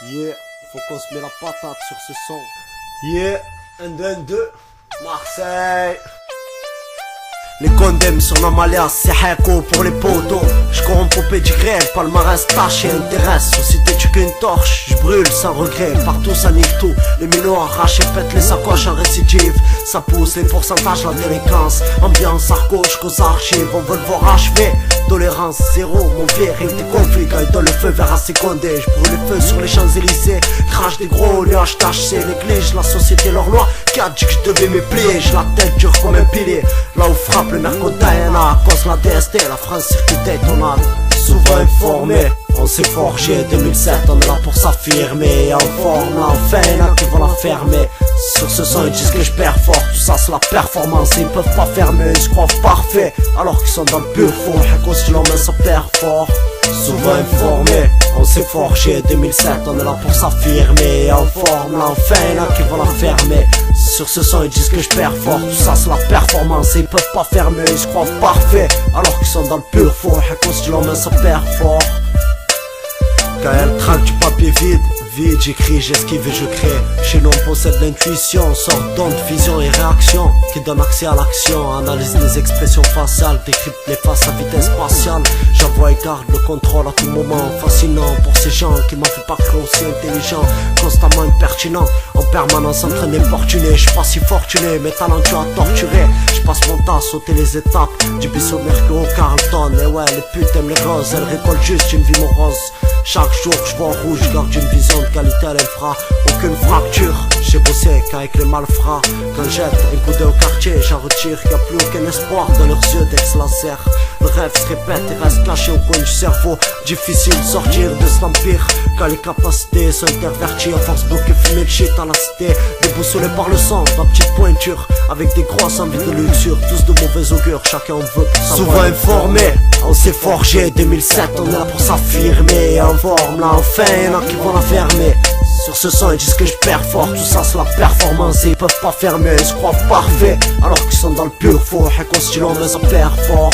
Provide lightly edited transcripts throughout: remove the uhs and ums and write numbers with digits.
Yeah, faut qu'on se met la patate sur ce son. Yeah, 1-2, Marseille. Les condemnes sur la Malia, c'est Heko pour les potos. J'cours en popée du grêle, palmarès taché, intéresse. Société tu qu'une torche, j'brûle sans regret. Partout ça nique tout, les minots arrachés, pètent les sacoches en récidive. Ça pousse les pourcentages, la délinquance. Ambiance arco jusqu'aux archives, on veut le voir achever. Tolérance zéro, mon viril des conflits. Quand il donne le feu vers un secondé, j'brûle les feux sur les Champs-Élysées. Crache des gros nuages tachés, néglige la société, leur loi. Qu'a dit que je devais me plier, j'ai la tête dure comme un pilier. Là où frappe le narco Diana, à cause la DST, la France circuite tonale. Souvent informé, on s'est forgé 2007, on est là pour s'affirmer. En forme, là enfin, là qui vont la fermer. Sur ce son ils disent que je perds fort, tout ça c'est la performance. Ils peuvent pas fermer, ils se croient parfaits alors qu'ils sont dans le pur fond. À cause de l'homme ça perd fort. Souvent informé, on s'est forgé 2007, on est là pour s'affirmer. En forme, là enfin, là qui vont la fermer. Sur ce son ils disent que je perds fort, tout ça c'est la performance. Ils peuvent pas fermer, ils se croient parfaits alors qu'ils sont dans le pur fond. À cause de l'homme ça perd fort. Quand elle traque du papier vide, j'écris, j'esquive et je crée. Chez nous on possède l'intuition, sorte d'onde, vision et réaction qui donne accès à l'action. Analyse les expressions faciales, décrypte les faces à vitesse spatiale. J'envoie et garde le contrôle à tout moment. Fascinant pour ces gens qui m'en fait pas cru aussi intelligent. Constamment impertinent, en permanence en train d'importuner. J'suis pas si fortuné, mes talents tu as torturé. J'passe mon temps à sauter les étapes du Bissau Mercure au Carlton. Et ouais, les putes aiment les roses, elles récoltent juste une vie morose. Chaque jour je vois en rouge, garde une vision de qualité, elle fera aucune fracture. J'ai bossé qu'avec les malfrats. Quand jette un coup d'œil au quartier, j'en retire. Y'a plus aucun espoir dans leurs yeux d'ex-laser. Le rêve se répète et reste caché au coin du cerveau. Difficile de sortir de cet empire quand les capacités sont interverties. À force de fumer le shit à la cité, déboussolé par le sang, ma petite pointure. Avec des grosses envies de luxure, tous de mauvais augure, chacun en veut. Souvent informé, on s'est forgé 2007, on est là pour s'affirmer. En forme, là enfin, là qui vont la fermer. Sur ce son ils disent que je perds fort, tout ça c'est la performance. Et ils peuvent pas fermer, ils se croient parfaits alors qu'ils sont dans le pur faux. Heko stylo mais ça perd fort.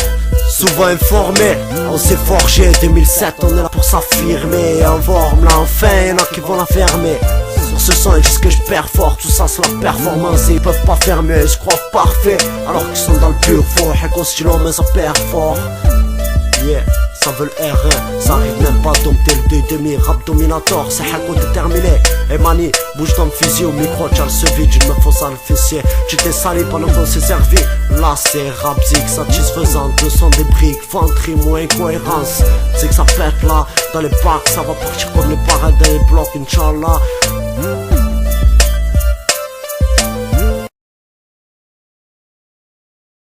Souvent informé, on s'est forgé 2007, on est là pour s'affirmer. En forme, là enfin, là qui vont la fermer. Sur ce son ils disent que je perds fort, tout ça c'est la performance. Et ils peuvent pas fermer, ils se croient parfaits alors qu'ils sont dans le pur faux. Heko stylo mais ça perd fort. Yeah, ça veut le R1, ça arrive même pas à dompter le 2,5. Rap dominator, c'est Heko déterminé. Et mani, bouge ton fusil au micro, t'as le vide, je me fonce à le fessier. Tu t'es sali pendant qu'on s'est servi. Là c'est rap zik, satisfaisant, le son des briques, ventrime ou incohérence. C'est que ça pète là, dans les bacs, ça va partir comme les parades dans les blocs, Inch'Allah.